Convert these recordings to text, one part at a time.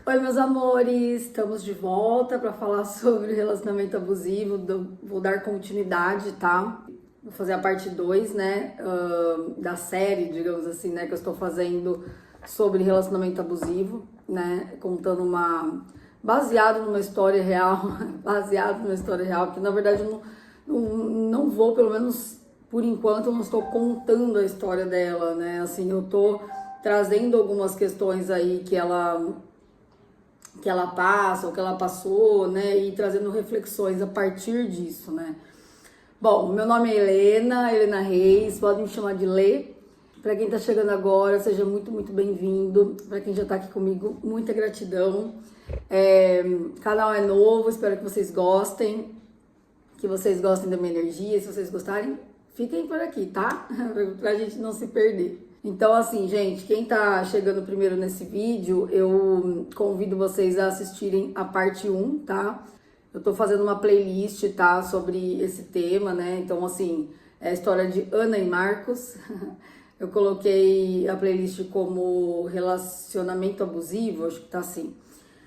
Oi, meus amores, estamos de volta para falar sobre relacionamento abusivo. Vou dar continuidade, tá? Vou fazer a parte 2, né, da série, digamos assim, né, que eu estou fazendo sobre relacionamento abusivo, né, contando baseado numa história real, porque na verdade eu não vou, pelo menos por enquanto, eu não estou contando a história dela, né, assim, eu tô trazendo algumas questões aí que ela passa, ou que ela passou, né, e trazendo reflexões a partir disso, né. Bom, meu nome é Helena Reis, pode me chamar de Lê. Para quem tá chegando agora, seja muito, muito bem-vindo. Para quem já tá aqui comigo, muita gratidão. O canal é novo, espero que vocês gostem da minha energia. Se vocês gostarem, fiquem por aqui, tá? Pra gente não se perder. Então, assim, gente, quem tá chegando primeiro nesse vídeo, eu convido vocês a assistirem a parte 1, tá? Eu tô fazendo uma playlist, tá, sobre esse tema, né? Então, assim, é a história de Ana e Marcos. Eu coloquei a playlist como relacionamento abusivo, acho que tá assim.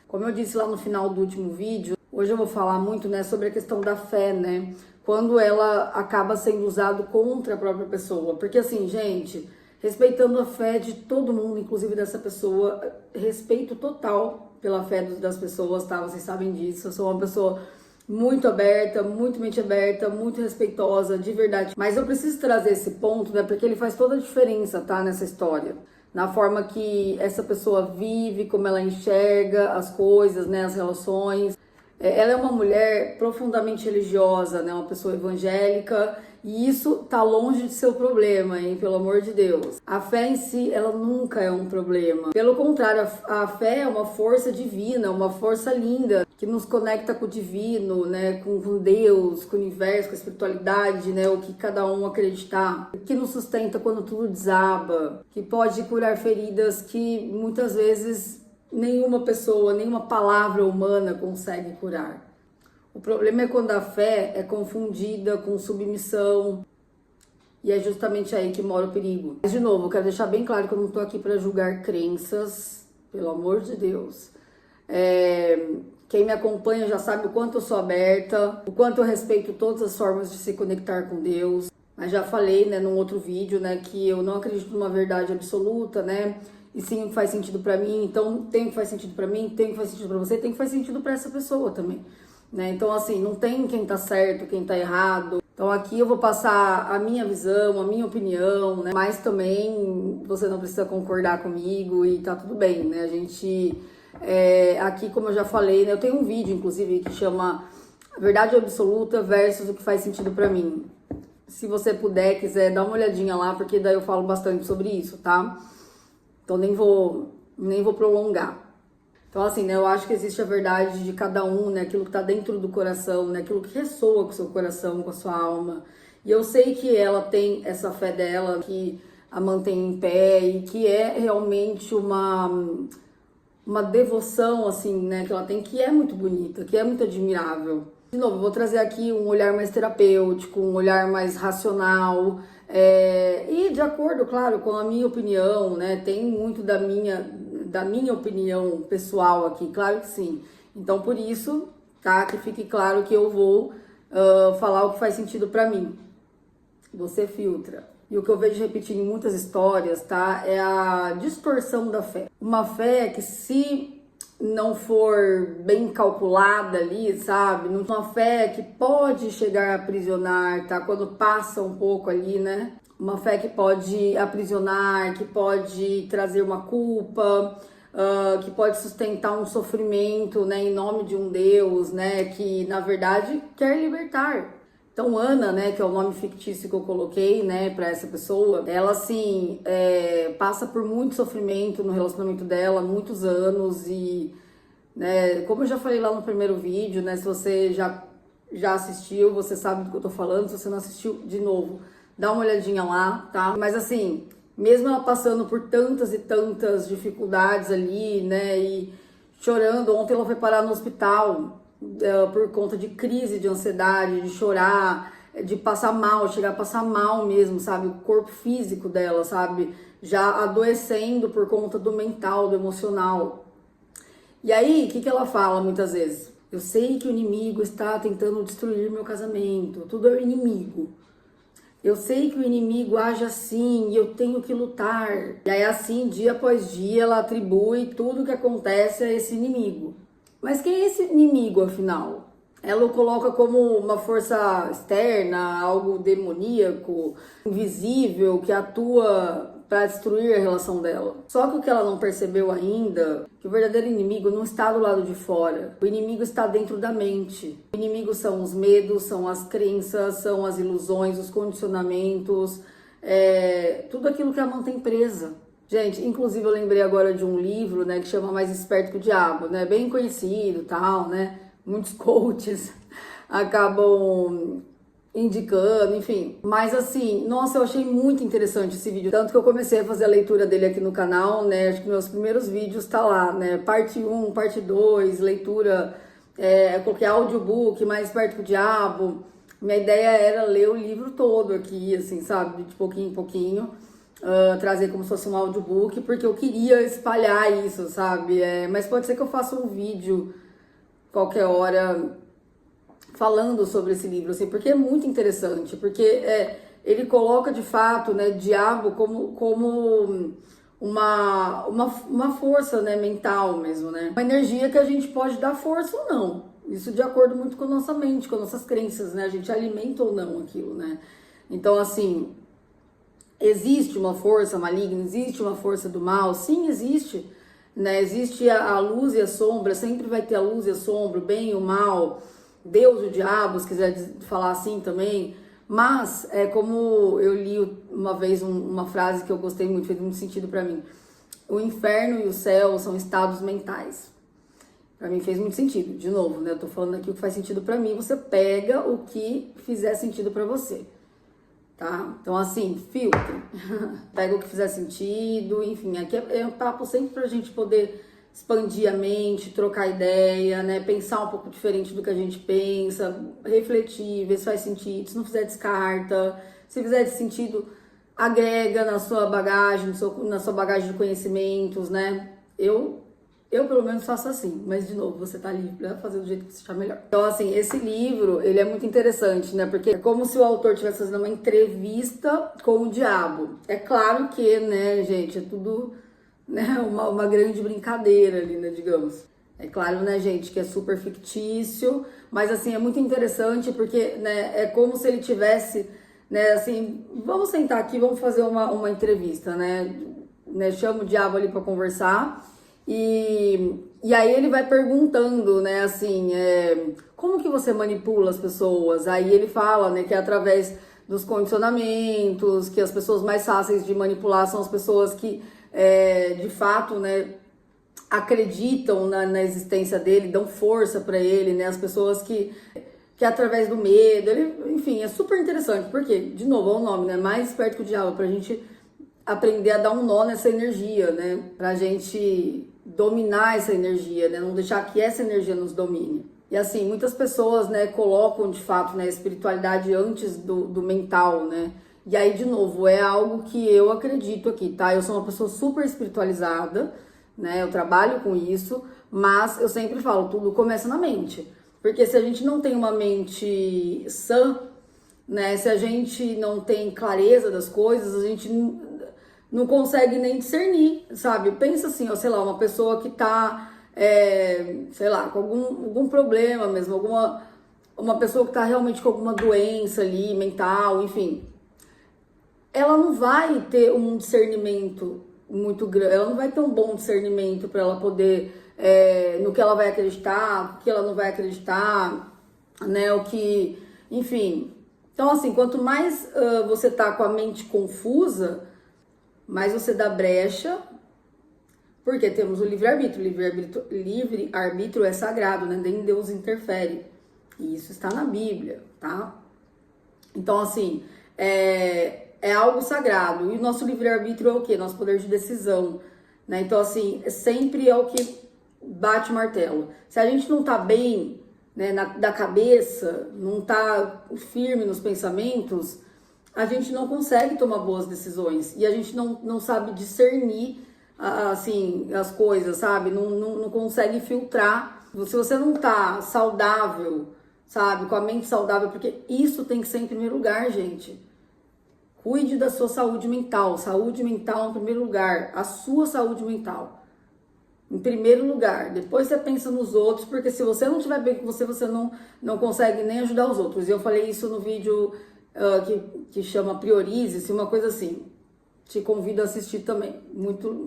Como eu disse lá no final do último vídeo, hoje eu vou falar muito, né, sobre a questão da fé, né? Quando ela acaba sendo usada contra a própria pessoa. Porque, assim, gente, respeitando a fé de todo mundo, inclusive dessa pessoa, respeito total pela fé das pessoas, tá? Vocês sabem disso. Eu sou uma pessoa muito aberta, muito mente aberta, muito respeitosa, de verdade. Mas eu preciso trazer esse ponto, né? Porque ele faz toda a diferença, tá? Nessa história. Na forma que essa pessoa vive, como ela enxerga as coisas, né? As relações. Ela é uma mulher profundamente religiosa, né? Uma pessoa evangélica. E isso tá longe de ser o problema, hein? Pelo amor de Deus. A fé em si, ela nunca é um problema. Pelo contrário, a fé é uma força divina, uma força linda, que nos conecta com o divino, né? Com Deus, com o universo, com a espiritualidade, né? O que cada um acreditar. Que nos sustenta quando tudo desaba. Que pode curar feridas que muitas vezes nenhuma pessoa, nenhuma palavra humana consegue curar. O problema é quando a fé é confundida com submissão, e é justamente aí que mora o perigo. Mas, de novo, eu quero deixar bem claro que eu não tô aqui para julgar crenças, pelo amor de Deus. Quem me acompanha já sabe o quanto eu sou aberta, o quanto eu respeito todas as formas de se conectar com Deus. Mas já falei, né, num outro vídeo, né, que eu não acredito numa verdade absoluta, né, e sim o que faz sentido para mim. Então, tem o que faz sentido para mim, tem o que faz sentido para você, tem o que faz sentido para essa pessoa também. Né? Então, assim, não tem quem tá certo, quem tá errado. Então, aqui eu vou passar a minha visão, a minha opinião, né? Mas também você não precisa concordar comigo e tá tudo bem, né? A gente, aqui, como eu já falei, né? Eu tenho um vídeo, inclusive, que chama Verdade Absoluta versus o que faz sentido pra mim. Se você puder, quiser, dá uma olhadinha lá, porque daí eu falo bastante sobre isso, tá? Então, nem vou prolongar. Então, assim, né, eu acho que existe a verdade de cada um, né, aquilo que tá dentro do coração, né, aquilo que ressoa com o seu coração, com a sua alma. E eu sei que ela tem essa fé dela, que a mantém em pé e que é realmente uma devoção, assim, né, que ela tem, que é muito bonita, que é muito admirável. De novo, eu vou trazer aqui um olhar mais terapêutico, um olhar mais racional, e de acordo, claro, com a minha opinião, né, tem muito da minha opinião pessoal aqui, claro que sim. Então, por isso, tá, que fique claro que eu vou falar o que faz sentido pra mim. Você filtra. E o que eu vejo repetindo em muitas histórias, tá, é a distorção da fé. Uma fé que, se não for bem calculada ali, sabe? Uma fé que pode chegar a aprisionar, tá? Quando passa um pouco ali, né? Uma fé que pode aprisionar, que pode trazer uma culpa, que pode sustentar um sofrimento, né? Em nome de um Deus, né? Que, na verdade, quer libertar. Então, Ana, né, que é o nome fictício que eu coloquei, né, pra essa pessoa, ela, assim, passa por muito sofrimento no relacionamento dela, muitos anos e, né, como eu já falei lá no primeiro vídeo, né, se você já assistiu, você sabe do que eu tô falando, se você não assistiu, de novo, dá uma olhadinha lá, tá? Mas, assim, mesmo ela passando por tantas e tantas dificuldades ali, né, e chorando, ontem ela foi parar no hospital, por conta de crise de ansiedade, de chorar, de passar mal, chegar a passar mal mesmo, sabe? O corpo físico dela, sabe? Já adoecendo por conta do mental, do emocional. E aí, o que ela fala muitas vezes? Eu sei que o inimigo está tentando destruir meu casamento, tudo é o inimigo. Eu sei que o inimigo age assim e eu tenho que lutar. E aí assim, dia após dia, ela atribui tudo que acontece a esse inimigo. Mas quem é esse inimigo, afinal? Ela o coloca como uma força externa, algo demoníaco, invisível, que atua para destruir a relação dela. Só que o que ela não percebeu ainda, que o verdadeiro inimigo não está do lado de fora. O inimigo está dentro da mente. O inimigo são os medos, são as crenças, são as ilusões, os condicionamentos, tudo aquilo que a mantém presa. Gente, inclusive eu lembrei agora de um livro, né, que chama Mais Esperto que o Diabo, né, bem conhecido, tal, né, muitos coaches acabam indicando, enfim. Mas assim, nossa, eu achei muito interessante esse vídeo, tanto que eu comecei a fazer a leitura dele aqui no canal, né, acho que meus primeiros vídeos tá lá, né, parte 1, parte 2, leitura, eu coloquei audiobook, Mais Esperto que o Diabo. Minha ideia era ler o livro todo aqui, assim, sabe, de pouquinho em pouquinho. Trazer como se fosse um audiobook, porque eu queria espalhar isso, sabe? Mas pode ser que eu faça um vídeo qualquer hora falando sobre esse livro, assim, porque é muito interessante, porque ele coloca de fato, né, diabo como uma força, né, mental mesmo, né? Uma energia que a gente pode dar força ou não. Isso de acordo muito com a nossa mente, com as nossas crenças, né? A gente alimenta ou não aquilo, né? Então, assim, existe uma força maligna, existe uma força do mal? Sim, existe, né? Existe a luz e a sombra, sempre vai ter a luz e a sombra, o bem e o mal, Deus e o diabo, se quiser falar assim também. Mas, como eu li uma vez uma frase que eu gostei muito, fez muito sentido pra mim. O inferno e o céu são estados mentais. Pra mim fez muito sentido. De novo, né? Eu tô falando aqui o que faz sentido pra mim, você pega o que fizer sentido pra você. Tá? Então, assim, filtro. Pega o que fizer sentido, enfim, aqui é um papo sempre pra gente poder expandir a mente, trocar ideia, né? Pensar um pouco diferente do que a gente pensa, refletir, ver se faz sentido. Se não fizer, descarta. Se fizer sentido, agrega na sua bagagem, na sua bagagem de conhecimentos, né? Eu pelo menos faço assim, mas de novo, você tá livre pra fazer do jeito que você achar melhor. Então, assim, esse livro, ele é muito interessante, né? Porque é como se o autor estivesse fazendo uma entrevista com o diabo. É claro que, né, gente, é tudo, né, uma grande brincadeira ali, né, digamos. É claro, né, gente, que é super fictício, mas, assim, é muito interessante porque, né, é como se ele tivesse, né, assim, vamos sentar aqui, vamos fazer uma entrevista, né? Chama o diabo ali pra conversar. E aí ele vai perguntando, né, assim, como que você manipula as pessoas? Aí ele fala, né, que é através dos condicionamentos, que as pessoas mais fáceis de manipular são as pessoas que, de fato, né, acreditam na existência dele, dão força para ele, né, as pessoas que através do medo, enfim, é super interessante, porque, de novo, é o nome, né, Mais Esperto que o Diabo, pra gente aprender a dar um nó nessa energia, né, pra gente dominar essa energia, né? Não deixar que essa energia nos domine. E assim, muitas pessoas, né, colocam de fato, né, a espiritualidade antes do mental, né? E aí, de novo, é algo que eu acredito aqui, tá? Eu sou uma pessoa super espiritualizada, né? Eu trabalho com isso, mas eu sempre falo, tudo começa na mente. Porque se a gente não tem uma mente sã, né? Se a gente não tem clareza das coisas, a gente não consegue nem discernir, sabe? Pensa assim, ó, sei lá, uma pessoa que tá, sei lá, com algum problema mesmo, uma pessoa que tá realmente com alguma doença ali, mental, enfim. Ela não vai ter um discernimento muito grande, ela não vai ter um bom discernimento para ela poder, no que ela vai acreditar, o que ela não vai acreditar, né? O que, enfim. Então, assim, quanto mais você tá com a mente confusa, mais você dá brecha, porque temos o livre-arbítrio. Livre-arbítrio é sagrado, né? Nem Deus interfere. E isso está na Bíblia, tá? Então, assim, é algo sagrado. E o nosso livre-arbítrio é o quê? Nosso poder de decisão, né? Então, assim, sempre é o que bate o martelo. Se a gente não tá bem, né, da cabeça, não tá firme nos pensamentos, a gente não consegue tomar boas decisões e a gente não sabe discernir assim, as coisas, sabe? Não consegue filtrar. Se você não tá saudável, sabe? Com a mente saudável, porque isso tem que ser em primeiro lugar, gente. Cuide da sua saúde mental. Saúde mental em primeiro lugar. A sua saúde mental. Em primeiro lugar. Depois você pensa nos outros, porque se você não estiver bem com você, você não consegue nem ajudar os outros. E eu falei isso no vídeo que chama Priorize-se, uma coisa assim. Te convido a assistir também.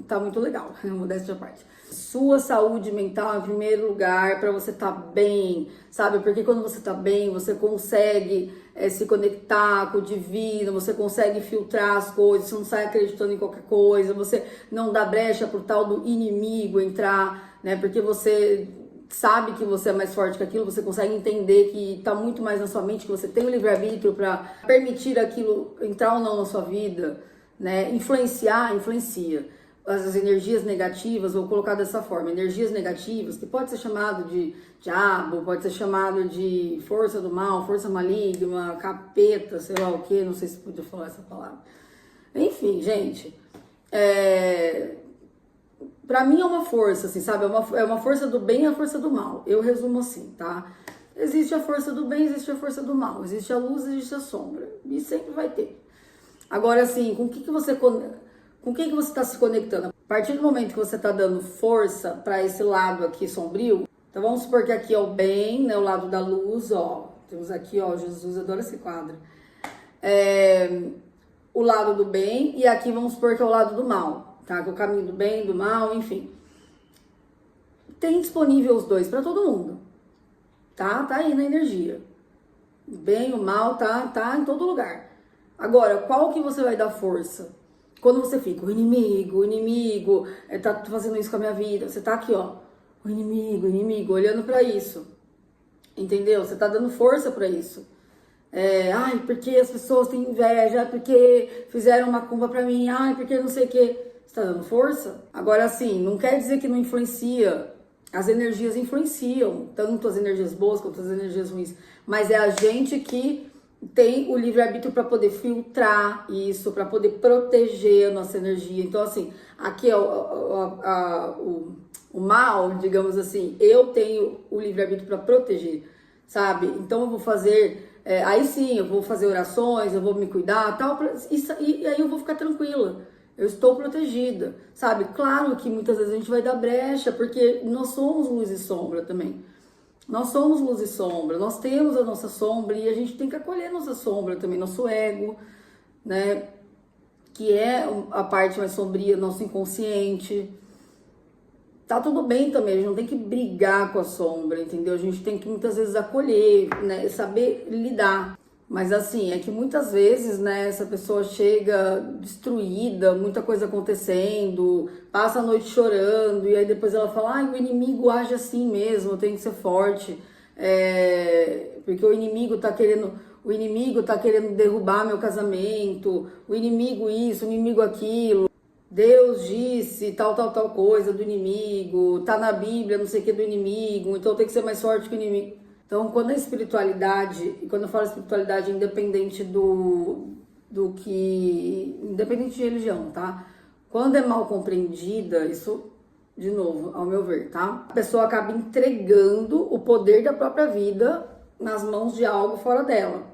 Tá muito legal, modéstia à parte. Sua saúde mental em primeiro lugar, para você estar bem, sabe? Porque quando você tá bem, você consegue se conectar com o divino, você consegue filtrar as coisas, você não sai acreditando em qualquer coisa, você não dá brecha pro tal do inimigo entrar, né? Porque você sabe que você é mais forte que aquilo, você consegue entender que tá muito mais na sua mente, que você tem o livre-arbítrio para permitir aquilo entrar ou não na sua vida, né? Influenciar, influencia. As energias negativas, vou colocar dessa forma, energias negativas, que pode ser chamado de diabo, pode ser chamado de força do mal, força maligna, capeta, sei lá o que, não sei se podia falar essa palavra. Enfim, gente, pra mim é uma força, assim, sabe? É uma força do bem e a força do mal. Eu resumo assim, tá? Existe a força do bem, existe a força do mal. Existe a luz, existe a sombra. E sempre vai ter. Agora, assim, com o que você está se conectando? A partir do momento que você está dando força para esse lado aqui sombrio, então vamos supor que aqui é o bem, né, o lado da luz, ó. Temos aqui, ó, Jesus, adora esse quadro. O lado do bem, e aqui vamos supor que é o lado do mal, tá? Que é o caminho do bem, do mal, enfim. Tem disponível os dois para todo mundo, tá? Tá aí na energia. O bem, o mal, tá em todo lugar. Agora, qual que você vai dar força? Quando você fica, o inimigo tá fazendo isso com a minha vida. Você tá aqui, ó, o inimigo, olhando pra isso. Entendeu? Você tá dando força pra isso. Ai, porque as pessoas têm inveja, porque fizeram uma macumba pra mim, ai, porque não sei o que. Você tá dando força? Agora, assim, não quer dizer que não influencia. As energias influenciam, tanto as energias boas quanto as energias ruins. Mas é a gente que tem o livre-arbítrio para poder filtrar isso, para poder proteger a nossa energia. Então, assim, aqui é o mal, digamos assim, eu tenho o livre-arbítrio para proteger, sabe? Então, eu vou fazer, aí sim, eu vou fazer orações, eu vou me cuidar, tal, e aí eu vou ficar tranquila. Eu estou protegida, sabe? Claro que muitas vezes a gente vai dar brecha, porque nós somos luz e sombra também. Nós somos luz e sombra, nós temos a nossa sombra e a gente tem que acolher nossa sombra também, nosso ego, né? Que é a parte mais sombria, nosso inconsciente. Tá tudo bem também, a gente não tem que brigar com a sombra, entendeu? A gente tem que muitas vezes acolher, né? Saber lidar. Mas assim, é que muitas vezes, né, essa pessoa chega destruída, muita coisa acontecendo, passa a noite chorando, e aí depois ela fala, ai, o inimigo age assim mesmo, eu tenho que ser forte, porque o inimigo tá querendo derrubar meu casamento, o inimigo isso, o inimigo aquilo, Deus disse tal coisa do inimigo, tá na Bíblia, não sei o que do inimigo, então tem que ser mais forte que o inimigo. Então, quando a espiritualidade, e quando eu falo espiritualidade independente independente de religião, tá? Quando é mal compreendida, isso, de novo, ao meu ver, tá? A pessoa acaba entregando o poder da própria vida nas mãos de algo fora dela.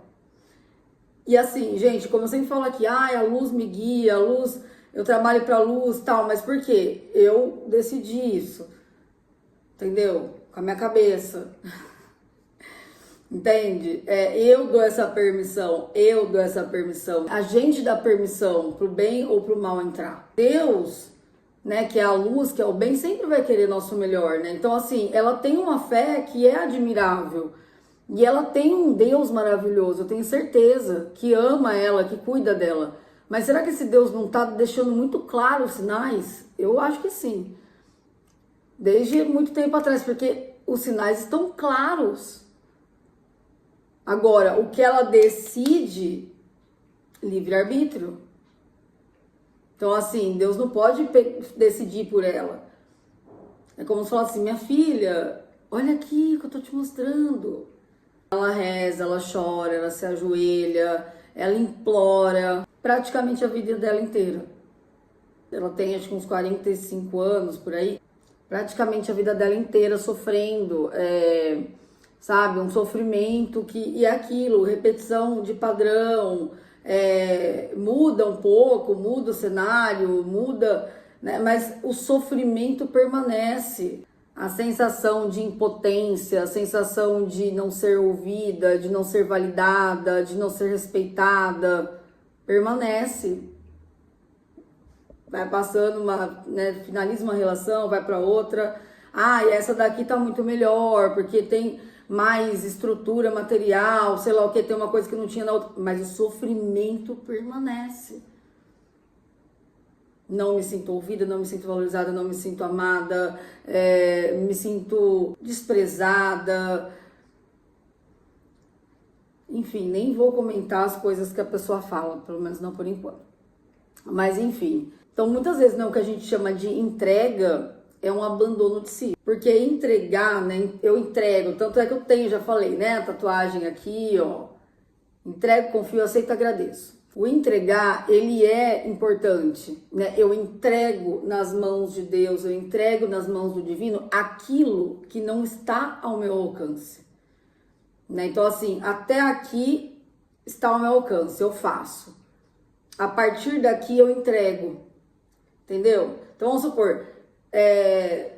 E assim, gente, como eu sempre falo aqui, a luz me guia, a luz, eu trabalho pra luz, tal, mas por quê? Eu decidi isso, entendeu? Com a minha cabeça. Entende? Eu dou essa permissão, A gente dá permissão pro bem ou pro mal entrar. Deus, né, que é a luz, que é o bem, sempre vai querer nosso melhor, né? Então, assim, ela tem uma fé que é admirável. E ela tem um Deus maravilhoso, eu tenho certeza, que ama ela, que cuida dela. Mas será que esse Deus não tá deixando muito claro os sinais? Eu acho que sim. Desde muito tempo atrás, porque os sinais estão claros. Agora, o que ela decide, livre-arbítrio. Então, assim, Deus não pode decidir por ela. É como se falasse assim, minha filha, olha aqui o que eu tô te mostrando. Ela reza, ela chora, ela se ajoelha, ela implora praticamente a vida dela inteira. ela tem acho que uns 45 anos por aí, praticamente a vida dela inteira sofrendo, sabe, um sofrimento e é aquilo, repetição de padrão, muda um pouco, muda o cenário, muda, né, mas o sofrimento permanece. A sensação de impotência, a sensação de não ser ouvida, de não ser validada, de não ser respeitada, permanece. Vai passando finaliza uma relação, vai para outra. E essa daqui tá muito melhor, porque tem mais estrutura material, sei lá o que, tem uma coisa que não tinha na outra. Mas o sofrimento permanece. Não me sinto ouvida, não me sinto valorizada, não me sinto amada, me sinto desprezada. Enfim, nem vou comentar as coisas que a pessoa fala, pelo menos não por enquanto. Mas enfim, então muitas vezes o que a gente chama de entrega é um abandono de si. Porque entregar, né, eu entrego, tanto é que eu tenho, já falei, né, a tatuagem aqui, ó. Entrego, confio, aceito, agradeço. O entregar, ele é importante, né? Eu entrego nas mãos de Deus, eu entrego nas mãos do divino aquilo que não está ao meu alcance, né? Então, assim, até aqui está ao meu alcance, eu faço. A partir daqui eu entrego, entendeu? Então, vamos supor,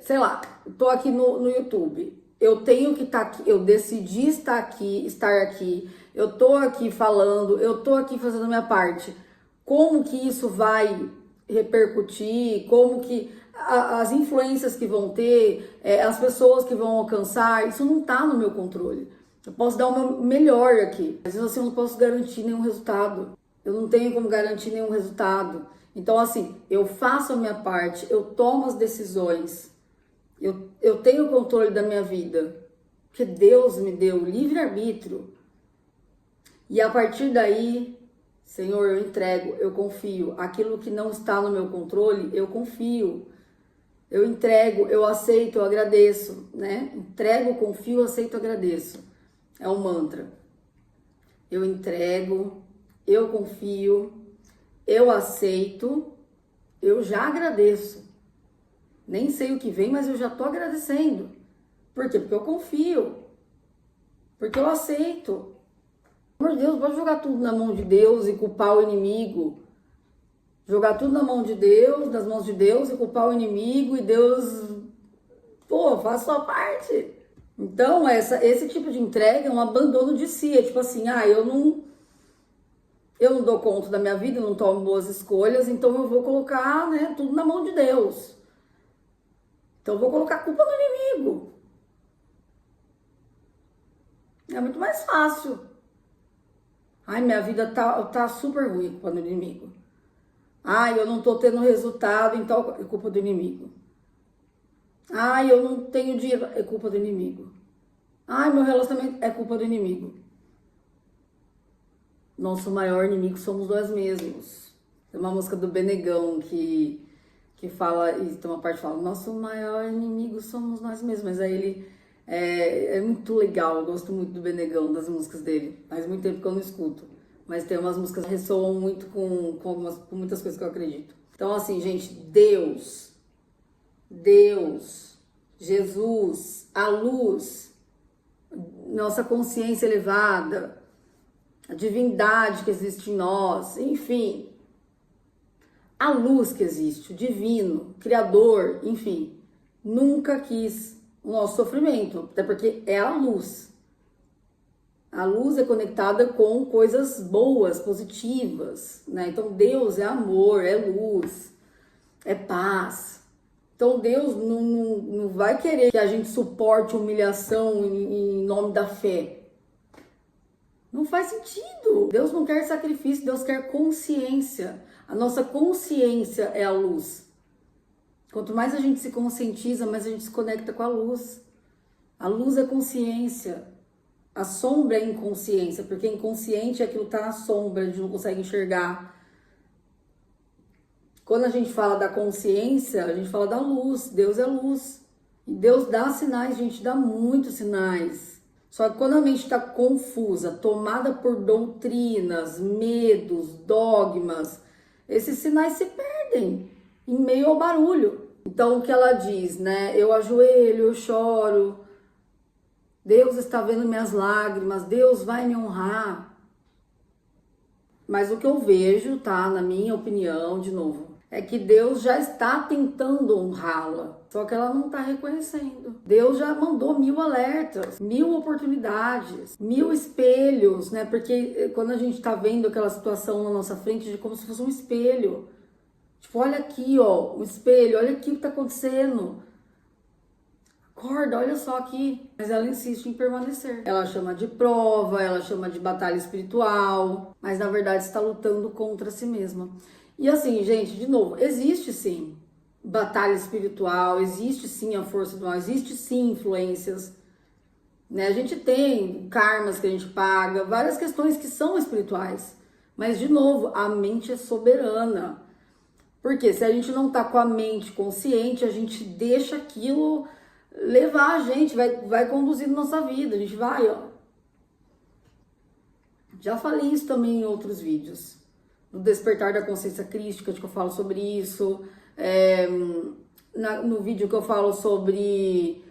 sei lá, tô aqui no YouTube. Eu tenho que estar aqui, eu decidi estar aqui, eu tô aqui falando, eu tô aqui fazendo a minha parte. Como que isso vai repercutir? Como que as influências que vão ter, as pessoas que vão alcançar, isso não tá no meu controle. Eu posso dar o meu melhor aqui, às vezes assim, eu não posso garantir nenhum resultado. Eu não tenho como garantir nenhum resultado. Então, assim, eu faço a minha parte, eu tomo as decisões. Eu tenho o controle da minha vida, porque Deus me deu livre-arbítrio. E a partir daí, Senhor, eu entrego, eu confio. Aquilo que não está no meu controle, eu confio. Eu entrego, eu aceito, eu agradeço, né? Entrego, confio, aceito, agradeço. É um mantra. Eu entrego, eu confio, eu aceito, eu já agradeço. Nem sei o que vem, mas eu já tô agradecendo. Por quê? Porque eu confio. Porque eu aceito. Meu Deus, pode jogar tudo na mão de Deus e culpar o inimigo. Jogar tudo na mão de Deus, nas mãos de Deus e culpar o inimigo e Deus, faz sua parte. Então, esse tipo de entrega é um abandono de si. É tipo assim, eu não dou conta da minha vida, eu não tomo boas escolhas, então eu vou colocar, né, tudo na mão de Deus. Então eu vou colocar a culpa no inimigo. É muito mais fácil. Minha vida tá super ruim, culpa do inimigo. Eu não tô tendo resultado, então é culpa do inimigo. Eu não tenho dinheiro, é culpa do inimigo. Meu relacionamento é culpa do inimigo. Nosso maior inimigo somos nós mesmos. Tem uma música do Benegão que fala, e tem uma parte que fala, nosso maior inimigo somos nós mesmos. Mas aí ele é muito legal, eu gosto muito do Benegão, das músicas dele. Faz muito tempo que eu não escuto. Mas tem umas músicas que ressoam muito com muitas coisas que eu acredito. Então, assim, gente, Deus, Jesus, a luz, nossa consciência elevada, a divindade que existe em nós, enfim, a luz que existe, o divino, o criador, enfim, nunca quis o nosso sofrimento, até porque é a luz. A luz é conectada com coisas boas, positivas, né? Então Deus é amor, é luz, é paz. Então Deus não vai querer que a gente suporte humilhação em nome da fé. Não faz sentido. Deus não quer sacrifício, Deus quer consciência. A nossa consciência é a luz. Quanto mais a gente se conscientiza, mais a gente se conecta com a luz. A luz é consciência. A sombra é inconsciência, porque inconsciente é aquilo que está na sombra, a gente não consegue enxergar. Quando a gente fala da consciência, a gente fala da luz. Deus é luz. E Deus dá sinais, gente, dá muitos sinais. Só que quando a mente está confusa, tomada por doutrinas, medos, dogmas, esses sinais se perdem. em meio ao barulho. Então, o que ela diz, né? Eu ajoelho, eu choro, Deus está vendo minhas lágrimas, Deus vai me honrar. Mas o que eu vejo, tá? Na minha opinião, de novo, é que Deus já está tentando honrá-la, só que ela não está reconhecendo. Deus já mandou 1000 alertas, 1000 oportunidades, 1000 espelhos, né? Porque quando a gente está vendo aquela situação na nossa frente, de como se fosse um espelho. Tipo, olha aqui, ó, o espelho, olha aqui o que está acontecendo. Acorda, olha só aqui. Mas ela insiste em permanecer. Ela chama de prova, ela chama de batalha espiritual, mas na verdade está lutando contra si mesma. E assim, gente, de novo, existe sim batalha espiritual, existe sim a força do mal, existe sim influências, né? A gente tem karmas que a gente paga, várias questões que são espirituais. Mas, de novo, a mente é soberana. Porque se a gente não tá com a mente consciente, a gente deixa aquilo levar a gente, vai conduzindo nossa vida, a gente vai, ó. Já falei isso também em outros vídeos. No Despertar da Consciência Crística, que eu falo sobre isso. No vídeo que eu falo sobre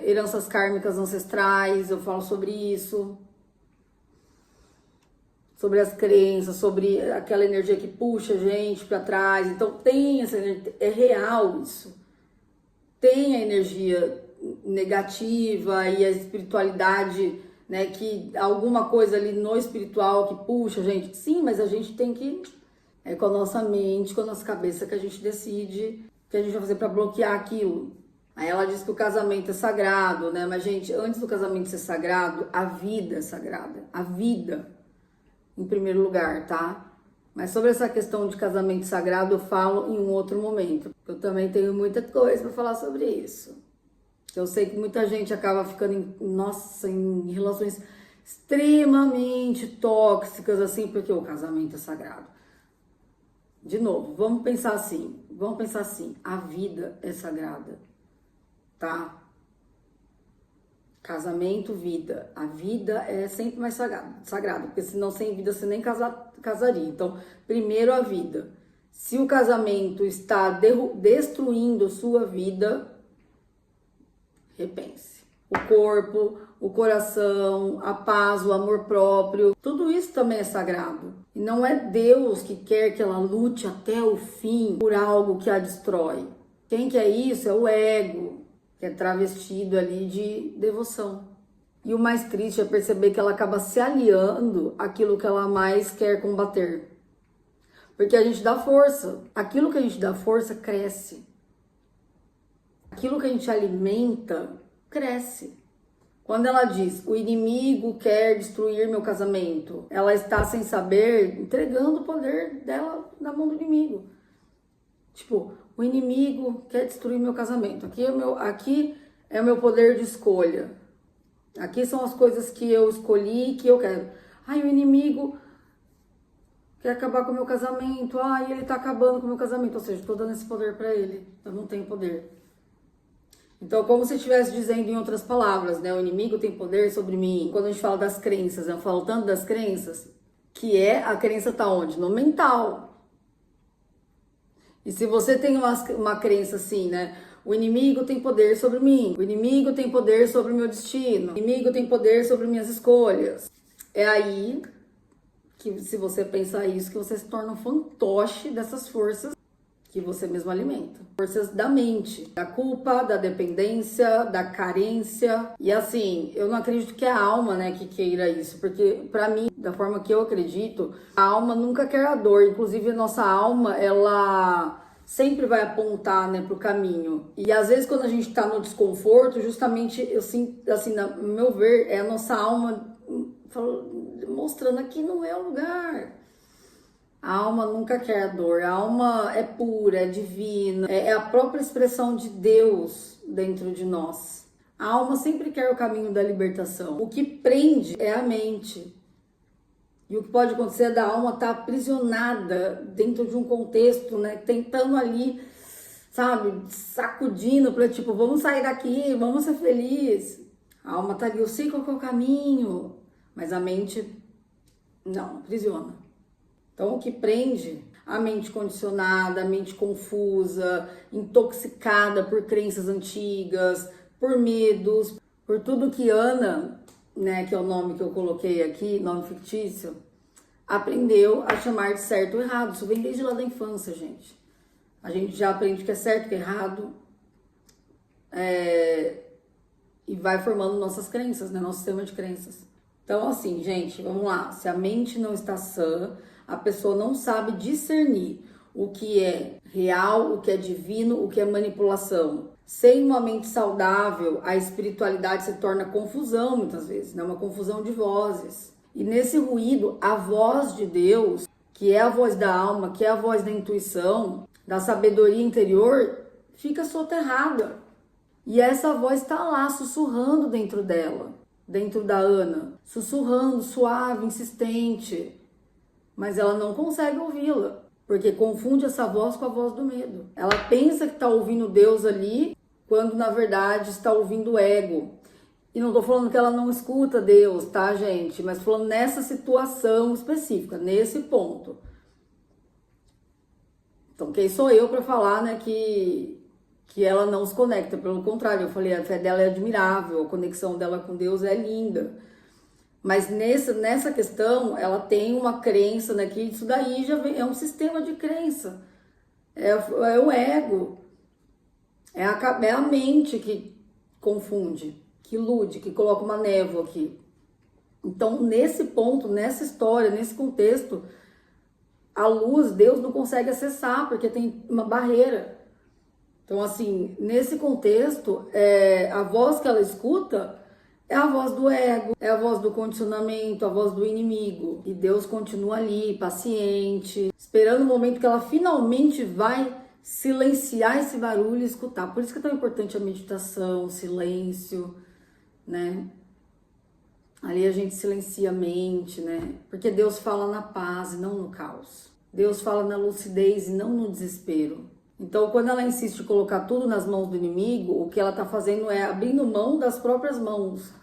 heranças kármicas ancestrais, eu falo sobre isso. Sobre as crenças, sobre aquela energia que puxa a gente para trás. Então tem essa energia, é real isso. Tem a energia negativa e a espiritualidade, né, que alguma coisa ali no espiritual que puxa a gente. Sim, mas a gente tem que, com a nossa mente, com a nossa cabeça, que a gente decide o que a gente vai fazer para bloquear aquilo. Aí ela diz que o casamento é sagrado, né? Mas, gente, antes do casamento ser sagrado, a vida é sagrada. A vida, em primeiro lugar, tá? Mas sobre essa questão de casamento sagrado eu falo em um outro momento. Eu também tenho muita coisa para falar sobre isso. Eu sei que muita gente acaba ficando em relações extremamente tóxicas, assim, porque o casamento é sagrado. De novo, vamos pensar assim, a vida é sagrada, tá? Casamento, vida. A vida é sempre mais sagrada, porque senão sem vida você nem casaria. Então, primeiro a vida. Se o casamento está destruindo sua vida, repense. O corpo, o coração, a paz, o amor próprio, tudo isso também é sagrado. E não é Deus que quer que ela lute até o fim por algo que a destrói. Quem quer isso é o ego, que é travestido ali de devoção. E o mais triste é perceber que ela acaba se aliando àquilo que ela mais quer combater. Porque a gente dá força. Aquilo que a gente dá força cresce. Aquilo que a gente alimenta cresce. Quando ela diz, o inimigo quer destruir meu casamento, ela está sem saber, entregando o poder dela na mão do inimigo. Tipo, o inimigo quer destruir meu casamento. Aqui é o meu poder de escolha. Aqui são as coisas que eu escolhi, que eu quero. Ai, o inimigo quer acabar com o meu casamento. Ai, ele tá acabando com o meu casamento. Ou seja, estou dando esse poder para ele. Eu não tenho poder. Então, como se estivesse dizendo em outras palavras, né? O inimigo tem poder sobre mim. Quando a gente fala das crenças, eu falo tanto das crenças, que a crença tá onde? No mental. E se você tem uma crença assim, né? O inimigo tem poder sobre mim. O inimigo tem poder sobre o meu destino. O inimigo tem poder sobre minhas escolhas. É aí que, se você pensar isso, que você se torna um fantoche dessas forças que você mesmo alimenta. Forças da mente, da culpa, da dependência, da carência. E assim, eu não acredito que é a alma, né, que queira isso. Porque, pra mim, da forma que eu acredito, a alma nunca quer a dor. Inclusive, a nossa alma, ela sempre vai apontar, né, pro caminho. E às vezes, quando a gente tá no desconforto, justamente, eu sinto, assim, no meu ver, é a nossa alma mostrando aqui não é o lugar. A alma nunca quer a dor, a alma é pura, é divina, é a própria expressão de Deus dentro de nós. A alma sempre quer o caminho da libertação. O que prende é a mente. E o que pode acontecer é da alma estar aprisionada dentro de um contexto, né? Tentando ali, sabe, sacudindo para tipo, vamos sair daqui, vamos ser felizes. A alma tá ali, eu sei qual que é o caminho, mas a mente não, aprisiona. Então, o que prende, a mente condicionada, a mente confusa, intoxicada por crenças antigas, por medos, por tudo que Ana, né, que é o nome que eu coloquei aqui, nome fictício, aprendeu a chamar de certo ou errado. Isso vem desde lá da infância, gente. A gente já aprende o que é certo, o que é errado, e vai formando nossas crenças, né, nosso sistema de crenças. Então, assim, gente, vamos lá. Se a mente não está sã, a pessoa não sabe discernir o que é real, o que é divino, o que é manipulação. Sem uma mente saudável, a espiritualidade se torna confusão, muitas vezes, né? Uma confusão de vozes. E nesse ruído, a voz de Deus, que é a voz da alma, que é a voz da intuição, da sabedoria interior, fica soterrada. E essa voz está lá, sussurrando dentro dela, dentro da Ana, sussurrando, suave, insistente, mas ela não consegue ouvi-la, porque confunde essa voz com a voz do medo. Ela pensa que está ouvindo Deus ali, quando na verdade está ouvindo o ego. E não tô falando que ela não escuta Deus, tá, gente? Mas falando nessa situação específica, nesse ponto. Então, quem sou eu para falar, né, que ela não se conecta? Pelo contrário, eu falei, a fé dela é admirável, a conexão dela com Deus é linda. Mas nessa questão, ela tem uma crença, né, que isso daí já vem, é um sistema de crença. É o ego. É a mente que confunde, que ilude, que coloca uma névoa aqui. Então, nesse ponto, nessa história, nesse contexto, a luz, Deus não consegue acessar, porque tem uma barreira. Então, assim, nesse contexto, a voz que ela escuta é a voz do ego, é a voz do condicionamento, a voz do inimigo. E Deus continua ali, paciente, esperando o momento que ela finalmente vai silenciar esse barulho e escutar. Por isso que é tão importante a meditação, o silêncio, né? Ali a gente silencia a mente, né? Porque Deus fala na paz e não no caos. Deus fala na lucidez e não no desespero. Então, quando ela insiste em colocar tudo nas mãos do inimigo, o que ela está fazendo é abrindo mão das próprias mãos,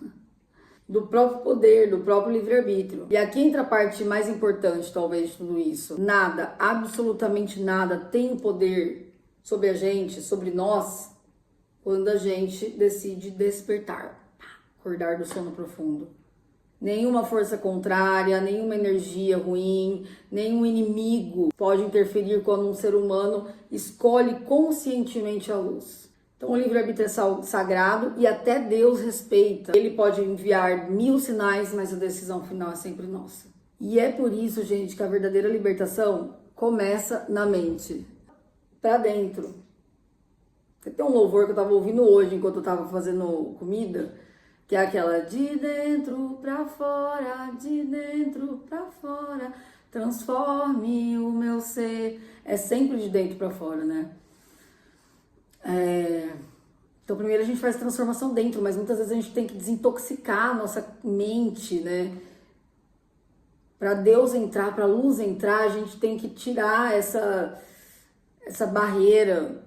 do próprio poder, do próprio livre-arbítrio. E aqui entra a parte mais importante, talvez, de tudo isso. Nada, absolutamente nada, tem o poder sobre a gente, sobre nós, quando a gente decide despertar, acordar do sono profundo. Nenhuma força contrária, nenhuma energia ruim, nenhum inimigo pode interferir quando um ser humano escolhe conscientemente a luz. Então o livre-arbítrio é sagrado e até Deus respeita. Ele pode enviar 1000 sinais, mas a decisão final é sempre nossa. E é por isso, gente, que a verdadeira libertação começa na mente, pra dentro. Tem um louvor que eu tava ouvindo hoje enquanto eu tava fazendo comida, que é aquela de dentro pra fora, de dentro pra fora, transforme o meu ser. É sempre de dentro pra fora, né? Então primeiro a gente faz transformação dentro, mas muitas vezes a gente tem que desintoxicar a nossa mente, né? Pra Deus entrar, pra luz entrar, a gente tem que tirar essa barreira.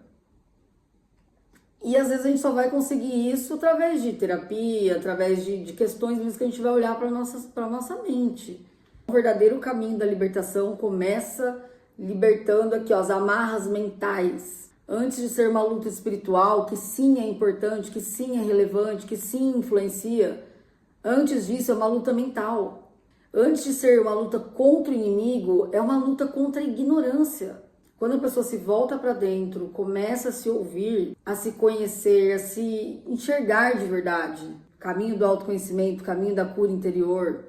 E às vezes a gente só vai conseguir isso através de terapia, através de questões mesmo que a gente vai olhar para nossa mente. O verdadeiro caminho da libertação começa libertando aqui, ó, as amarras mentais. Antes de ser uma luta espiritual, que sim é importante, que sim é relevante, que sim influencia, antes disso é uma luta mental. Antes de ser uma luta contra o inimigo, é uma luta contra a ignorância. Quando a pessoa se volta para dentro, começa a se ouvir, a se conhecer, a se enxergar de verdade, caminho do autoconhecimento, caminho da cura interior,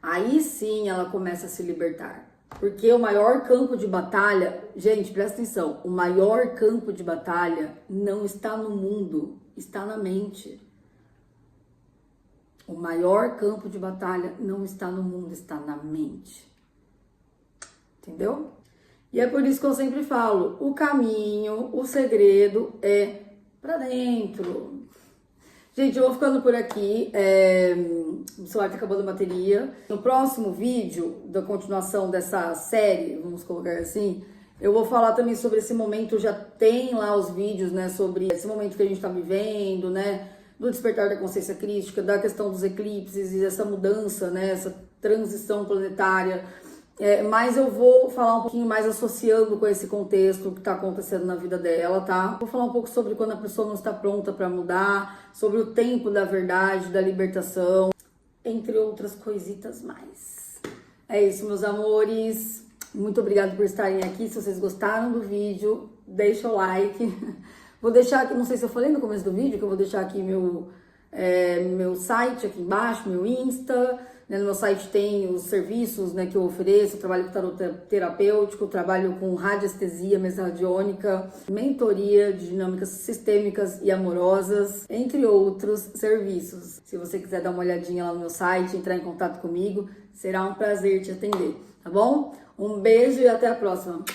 aí sim ela começa a se libertar. Porque o maior campo de batalha, gente, presta atenção, o maior campo de batalha não está no mundo, está na mente. O maior campo de batalha não está no mundo, está na mente. Entendeu? E é por isso que eu sempre falo, o caminho, o segredo é pra dentro. Gente, eu vou ficando por aqui, o celular tá acabando a bateria. No próximo vídeo, da continuação dessa série, vamos colocar assim, eu vou falar também sobre esse momento, já tem lá os vídeos, né, sobre esse momento que a gente tá vivendo, né, do despertar da consciência crística, da questão dos eclipses e essa mudança, né, essa transição planetária. Mas eu vou falar um pouquinho mais associando com esse contexto que está acontecendo na vida dela, tá? Vou falar um pouco sobre quando a pessoa não está pronta para mudar, sobre o tempo da verdade, da libertação, entre outras coisitas mais. É isso, meus amores. Muito obrigada por estarem aqui. Se vocês gostaram do vídeo, deixa o like. Vou deixar aqui, não sei se eu falei no começo do vídeo, que eu vou deixar aqui meu site aqui embaixo, meu Insta. No meu site tem os serviços, né, que eu ofereço. Eu trabalho com tarot terapêutico, trabalho com radiestesia mesradiônica, mentoria de dinâmicas sistêmicas e amorosas, entre outros serviços. Se você quiser dar uma olhadinha lá no meu site, entrar em contato comigo, será um prazer te atender, tá bom? Um beijo e até a próxima!